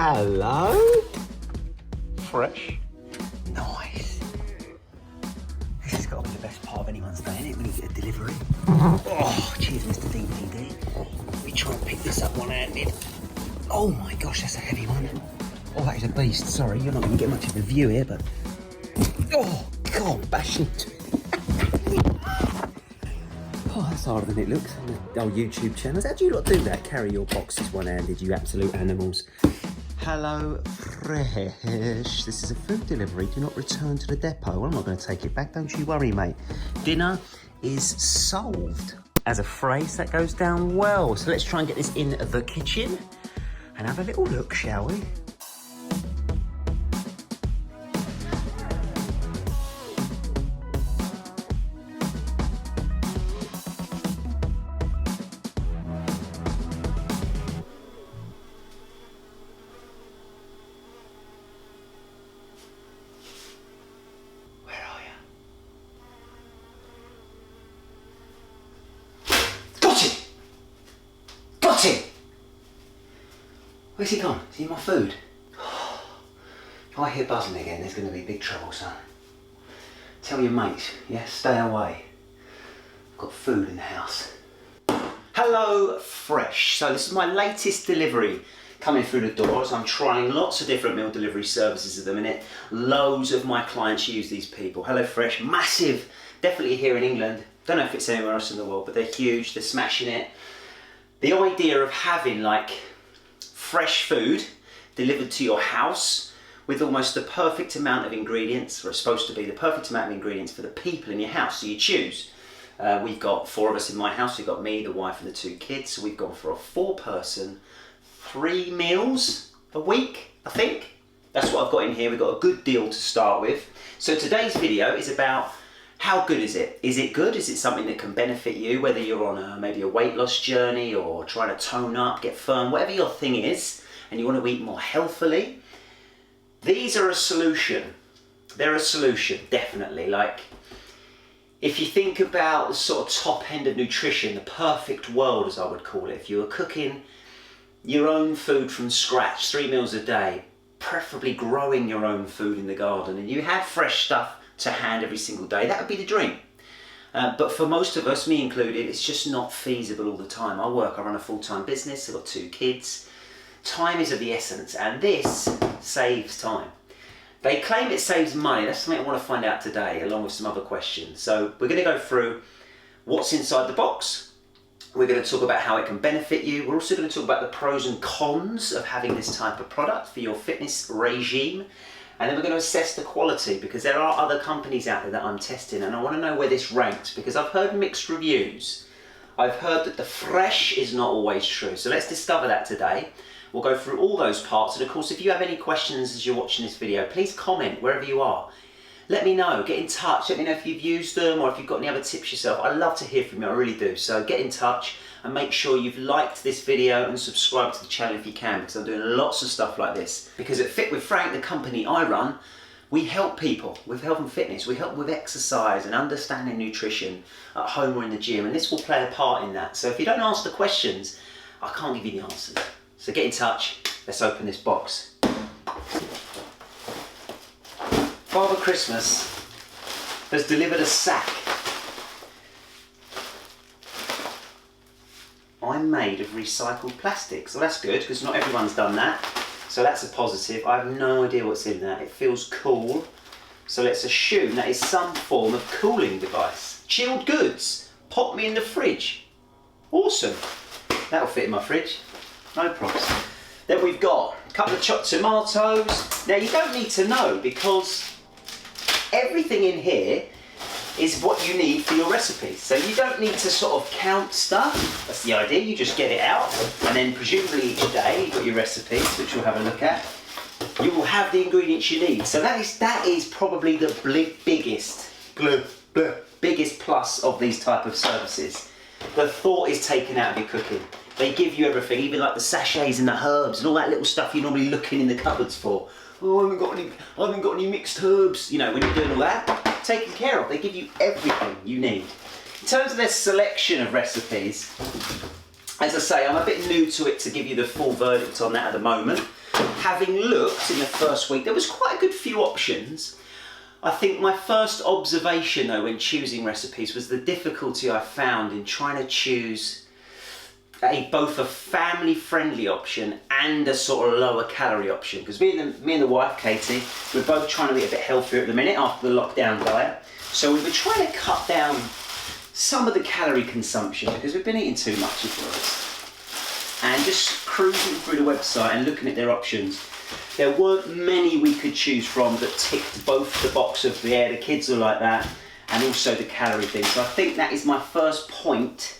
Hello? Fresh. Nice. This has got to be the best part of anyone's day, isn't it, when you get a delivery? Oh, cheers, Mr. DPD. Let me try and pick this up one-handed. Oh my gosh, that's a heavy one. Oh, that is a beast. Sorry, you're not going to get much of a view here, but... Oh, God, bashing into it. Oh, that's harder than it looks on the old YouTube channels. How do you not do that? Carry your boxes one-handed, you absolute animals. HelloFresh. This is a food delivery. Do not return to the depot. Well, I'm not going to take it back. Don't you worry, mate. Dinner is solved. As a phrase, that goes down well. So let's try and get this in the kitchen and have a little look, shall we? Got it! Where's he gone? Is he in my food? If I hear buzzing again, there's going to be big trouble, son. Tell your mates, yeah, stay away. I've got food in the house. HelloFresh. So this is my latest delivery coming through the doors. I'm trying lots of different meal delivery services at the minute. Loads of my clients use these people. HelloFresh, massive, definitely here in England. Don't know if it's anywhere else in the world, but they're huge, they're smashing it. The idea of having like fresh food delivered to your house with almost the perfect amount of ingredients, or it's supposed to be the perfect amount of ingredients for the people in your house, so you choose. We've got 4 of us in my house. We've got me, the wife and the 2 kids, so we've gone for a 4-person, 3 meals a week, I think. That's what I've got in here. We've got a good deal to start with. So today's video is about how good is it? Is it good? Is it something that can benefit you, whether you're on maybe a weight loss journey or trying to tone up, get firm, whatever your thing is, and you want to eat more healthily? These are a solution. They're a solution, definitely. Like, if you think about the sort of top end of nutrition, the perfect world, as I would call it, if you were cooking your own food from scratch, 3 meals a day, preferably growing your own food in the garden, and you had fresh stuff to hand every single day, that would be the dream. But for most of us, me included, it's just not feasible all the time. I run a full-time business, I've got 2 kids. Time is of the essence, and this saves time. They claim it saves money. That's something I want to find out today, along with some other questions. So we're going to go through what's inside the box. We're going to talk about how it can benefit you. We're also going to talk about the pros and cons of having this type of product for your fitness regime. And then we're going to assess the quality, because there are other companies out there that I'm testing, and I want to know where this ranks, because I've heard mixed reviews. I've heard that the fresh is not always true. So let's discover that today. We'll go through all those parts. And of course, if you have any questions as you're watching this video, please comment wherever you are. Let me know, get in touch. Let me know if you've used them or if you've got any other tips yourself. I love to hear from you, I really do. So get in touch and make sure you've liked this video and subscribe to the channel if you can, because I'm doing lots of stuff like this. Because at Fit with Frank, the company I run, we help people with health and fitness. We help with exercise and understanding nutrition at home or in the gym, and this will play a part in that. So if you don't ask the questions, I can't give you the answers. So get in touch, let's open this box. Father Christmas has delivered a sack. I'm made of recycled plastic, so that's good, because not everyone's done that. So that's a positive. I have no idea what's in that. It feels cool. So let's assume that is some form of cooling device. Chilled goods. Pop me in the fridge. Awesome. That'll fit in my fridge. No problems. Then we've got a couple of chopped tomatoes. Now you don't need to know, because everything in here is what you need for your recipes. So you don't need to sort of count stuff. That's the idea. You just get it out, and then presumably each day you've got your recipes, which we'll have a look at. You will have the ingredients you need. So that is probably the biggest plus of these type of services. The thought is taken out of your cooking. They give you everything, even like the sachets and the herbs and all that little stuff you're normally looking in the cupboards for. Oh, I haven't got any mixed herbs. You know, when you're doing all that, taken care of. They give you everything you need. In terms of their selection of recipes, as I say, I'm a bit new to it to give you the full verdict on that at the moment. having looked in the first week, there was quite a good few options. I think my first observation though when choosing recipes was the difficulty I found in trying to choose both a family-friendly option and a sort of lower calorie option. Because me and the wife, Katie, we're both trying to be a bit healthier at the minute after the lockdown diet. So we were trying to cut down some of the calorie consumption because we've been eating too much of it. And just cruising through the website and looking at their options, there weren't many we could choose from that ticked both the box of the kids are like that and also the calorie thing. So I think that is my first point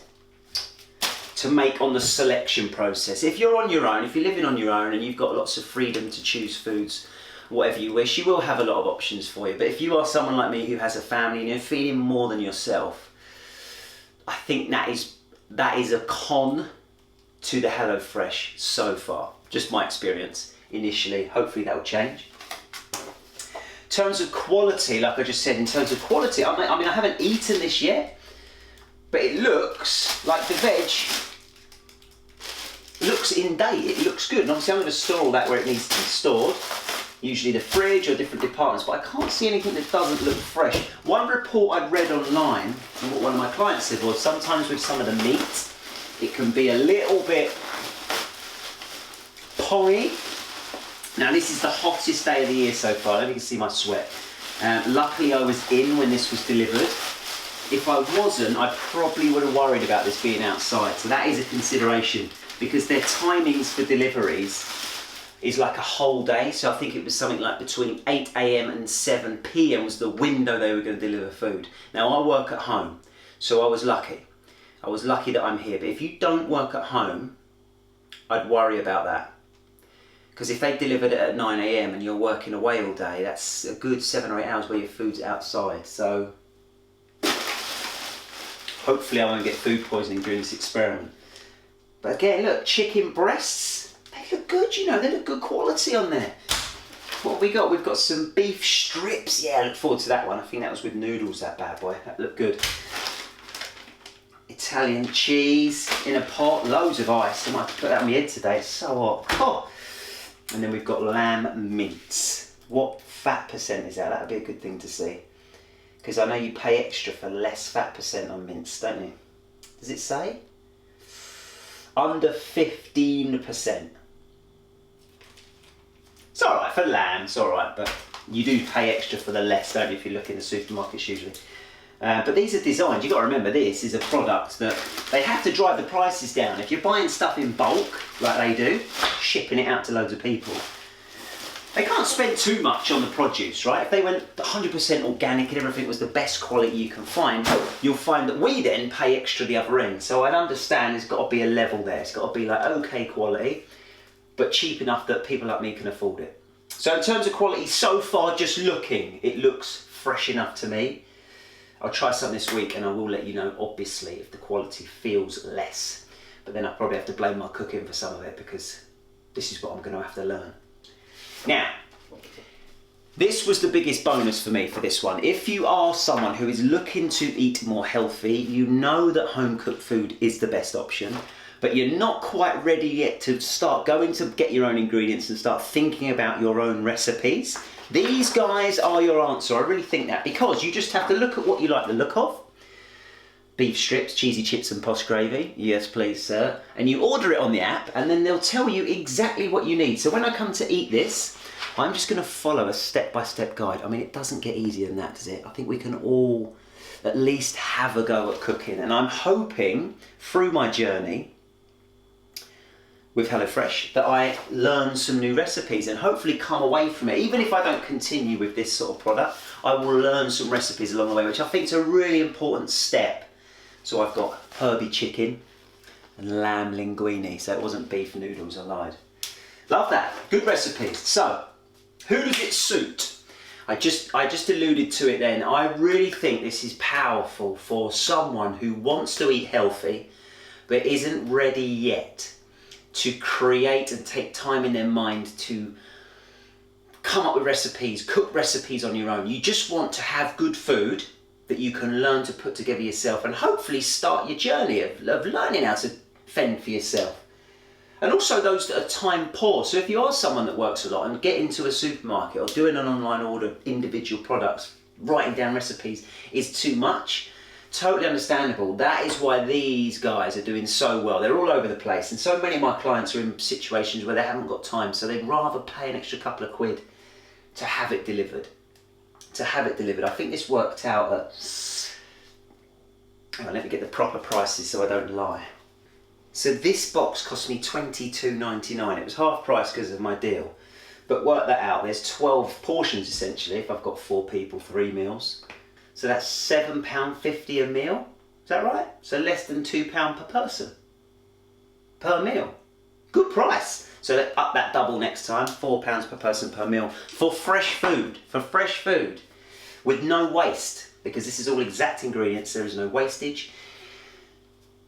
to make on the selection process. If you're on your own, if you're living on your own and you've got lots of freedom to choose foods, whatever you wish, you will have a lot of options for you. But if you are someone like me who has a family and you're feeding more than yourself, I think that is a con to the HelloFresh so far. Just my experience initially. Hopefully that will change. In terms of quality, like I just said, in terms of quality, I mean, I haven't eaten this yet, but it looks like the veg looks in date. It looks good. And obviously I'm going to store all that where it needs to be stored, usually the fridge or different departments, but I can't see anything that doesn't look fresh. One report I'd read online, and what one of my clients said was sometimes with some of the meat, it can be a little bit pongy. Now this is the hottest day of the year so far. You can see my sweat. Luckily I was in when this was delivered. If I wasn't, I probably would have worried about this being outside. So that is a consideration because their timings for deliveries is like a whole day. So I think it was something like between 8 AM and 7 PM was the window they were going to deliver food. Now I work at home, so I was lucky. I was lucky that I'm here. But if you don't work at home, I'd worry about that. Because if they delivered it at 9 AM and you're working away all day, that's a good 7 or 8 hours where your food's outside. So hopefully I won't get food poisoning during this experiment. But again, look, chicken breasts, they look good, you know, they look good quality on there. What have we got? We've got some beef strips. Yeah, I look forward to that one. I think that was with noodles, that bad boy. That looked good. Italian cheese in a pot, loads of ice. I might have to put that on my head today, it's so hot. Oh. And then we've got lamb mince. What fat percent is that? That would be a good thing to see. Because I know you pay extra for less fat percent on mince, don't you? Does it say? Under 15%. It's alright for lamb, it's alright, but you do pay extra for the less, don't you, if you look in the supermarkets usually. But these are designed, you've got to remember this is a product that they have to drive the prices down. If you're buying stuff in bulk, like they do, shipping it out to loads of people, they can't spend too much on the produce, right? If they went 100% organic and everything was the best quality you can find, you'll find that we then pay extra the other end. So I'd understand there's got to be a level there. It's got to be like okay quality, but cheap enough that people like me can afford it. So in terms of quality, so far just looking, it looks fresh enough to me. I'll try some this week and I will let you know, obviously, if the quality feels less. But then I'll probably have to blame my cooking for some of it because this is what I'm going to have to learn. Now, this was the biggest bonus for me for this one. If you are someone who is looking to eat more healthy, you know that home cooked food is the best option, but you're not quite ready yet to start going to get your own ingredients and start thinking about your own recipes. These guys are your answer. I really think that, because you just have to look at what you like the look of. Beef strips, cheesy chips and posh gravy. Yes, please, sir. And you order it on the app and then they'll tell you exactly what you need. So when I come to eat this, I'm just going to follow a step-by-step guide. I mean, it doesn't get easier than that, does it? I think we can all at least have a go at cooking. And I'm hoping through my journey with HelloFresh that I learn some new recipes and hopefully come away from it. Even if I don't continue with this sort of product, I will learn some recipes along the way, which I think is a really important step. So I've got herby chicken and lamb linguine. So it wasn't beef noodles, I lied. Love that, good recipes. So, who does it suit? I just alluded to it then. I really think this is powerful for someone who wants to eat healthy, but isn't ready yet to create and take time in their mind to come up with recipes, cook recipes on your own. You just want to have good food that you can learn to put together yourself and hopefully start your journey of learning how to fend for yourself. And also those that are time poor. So if you are someone that works a lot and get into a supermarket or doing an online order, individual products, writing down recipes is too much, totally understandable. That is why these guys are doing so well. They're all over the place. And so many of my clients are in situations where they haven't got time. So they'd rather pay an extra couple of quid to have it delivered. I think this worked out at, hang on, let me get the proper prices so I don't lie. So this box cost me $22.99. It was half price because of my deal. But work that out, there's 12 portions essentially if I've got 4 people, 3 meals. So that's £7.50 a meal, is that right? So less than £2 per person, per meal. Good price. So up that double next time, £4 per person per meal for fresh food, with no waste, because this is all exact ingredients, there is no wastage.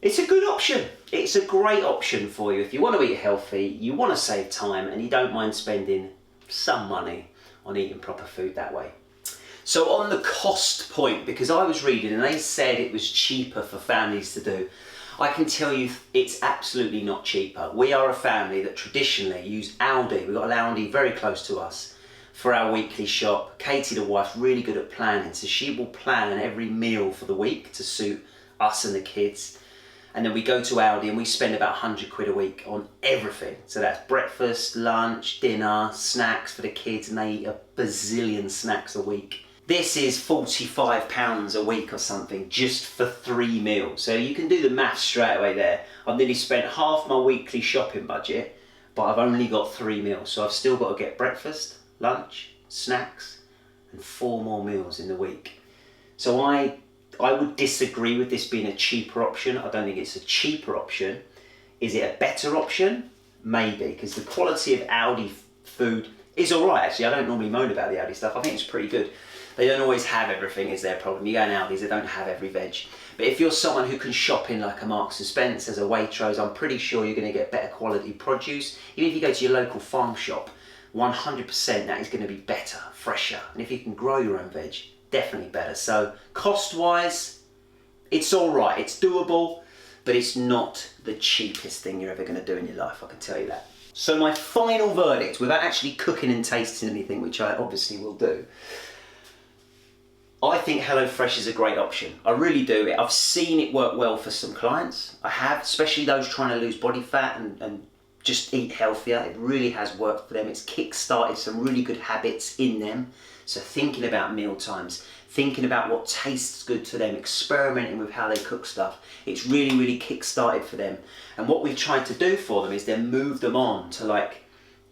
It's a good option. It's a great option for you if you want to eat healthy, you want to save time, and you don't mind spending some money on eating proper food that way. So on the cost point, because I was reading and they said it was cheaper for families to do, I can tell you it's absolutely not cheaper. We are a family that traditionally use Aldi. We've got an Aldi very close to us for our weekly shop. Katie, the wife, really good at planning, so she will plan every meal for the week to suit us and the kids. And then we go to Aldi and we spend about 100 quid a week on everything. So that's breakfast, lunch, dinner, snacks for the kids, and they eat a bazillion snacks a week. This is £45 a week or something, just for 3 meals. So you can do the maths straight away there. I've nearly spent half my weekly shopping budget, but I've only got 3 meals. So I've still got to get breakfast, lunch, snacks, and 4 more meals in the week. So I would disagree with this being a cheaper option. I don't think it's a cheaper option. Is it a better option? Maybe, because the quality of Aldi food is all right, actually. I don't normally moan about the Aldi stuff. I think it's pretty good. They don't always have everything, is their problem. You go in Aldi's, they don't have every veg. But if you're someone who can shop in like a Marks and Spencer's, a Waitrose, I'm pretty sure you're going to get better quality produce. Even if you go to your local farm shop, 100% that is going to be better, fresher. And if you can grow your own veg, definitely better. So cost-wise, it's all right. It's doable, but it's not the cheapest thing you're ever going to do in your life, I can tell you that. So my final verdict, without actually cooking and tasting anything, which I obviously will do, I think HelloFresh is a great option. I really do. I've seen it work well for some clients. I have, especially those trying to lose body fat and just eat healthier. It really has worked for them. It's kick-started some really good habits in them. So thinking about meal times, thinking about what tastes good to them, experimenting with how they cook stuff. It's really, really kick-started for them. And what we've tried to do for them is then move them on to like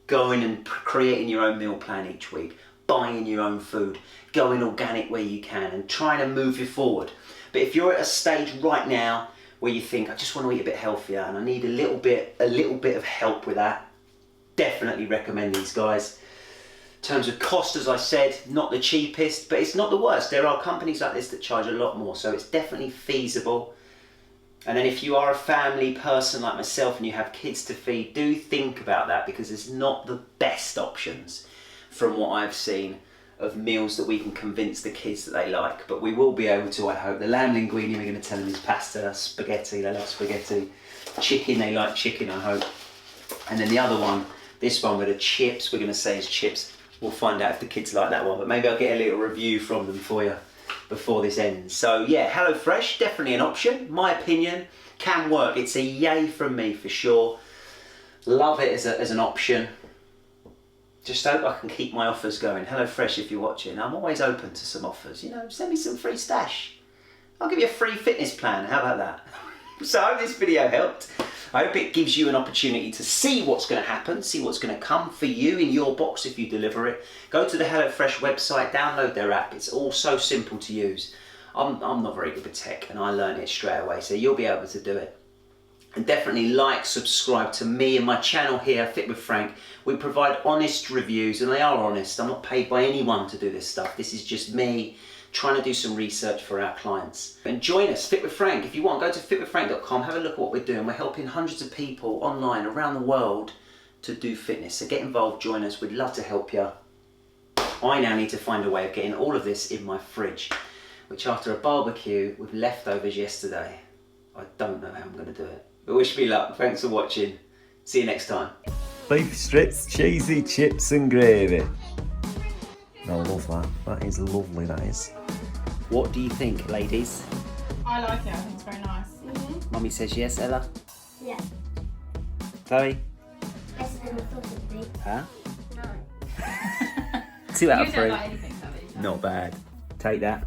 going and creating your own meal plan each week, buying your own food, going organic where you can, and trying to move you forward. But if you're at a stage right now where you think, I just want to eat a bit healthier and I need a little bit of help with that, definitely recommend these guys. In terms of cost, as I said, not the cheapest, but it's not the worst. There are companies like this that charge a lot more, so it's definitely feasible. And then if you are a family person like myself and you have kids to feed, do think about that, because it's not the best options from what I've seen of meals that we can convince the kids that they like. But we will be able to, I hope. The lamb linguine, we're going to tell them is pasta, spaghetti, they love spaghetti. Chicken, they like chicken, I hope. And then the other one, this one with the chips, we're going to say is chips. We'll find out if the kids like that one, but maybe I'll get a little review from them for you before this ends. So yeah, HelloFresh, definitely an option. My opinion, can work. It's a yay from me for sure. Love it as an option. Just hope I can keep my offers going. HelloFresh, if you're watching, I'm always open to some offers. You know, send me some free stash. I'll give you a free fitness plan. How about that? So I hope this video helped. I hope it gives you an opportunity to see what's going to happen, see what's going to come for you in your box if you deliver it. Go to the HelloFresh website, download their app. It's all so simple to use. I'm not very good with tech, and I learned it straight away, so you'll be able to do it. And definitely like, subscribe to me and my channel here, Fit with Frank. We provide honest reviews, and they are honest. I'm not paid by anyone to do this stuff. This is just me trying to do some research for our clients. And join us, Fit with Frank. If you want, go to fitwithfrank.com, have a look at what we're doing. We're helping hundreds of people online around the world to do fitness. So get involved, join us. We'd love to help you. I now need to find a way of getting all of this in my fridge, which after a barbecue with leftovers yesterday, I don't know how I'm going to do it. But wish me luck. Thanks for watching. See you next time. Beef strips, cheesy chips and gravy. I love that. That is lovely, that is. What do you think, ladies? I like it. I think it's very nice. Mummy says yes, Ella? Yeah. Chloe? Better than I thought it would be. Huh? No. 2 out of You 3. don't like anything, Chloe. Not bad. Take that.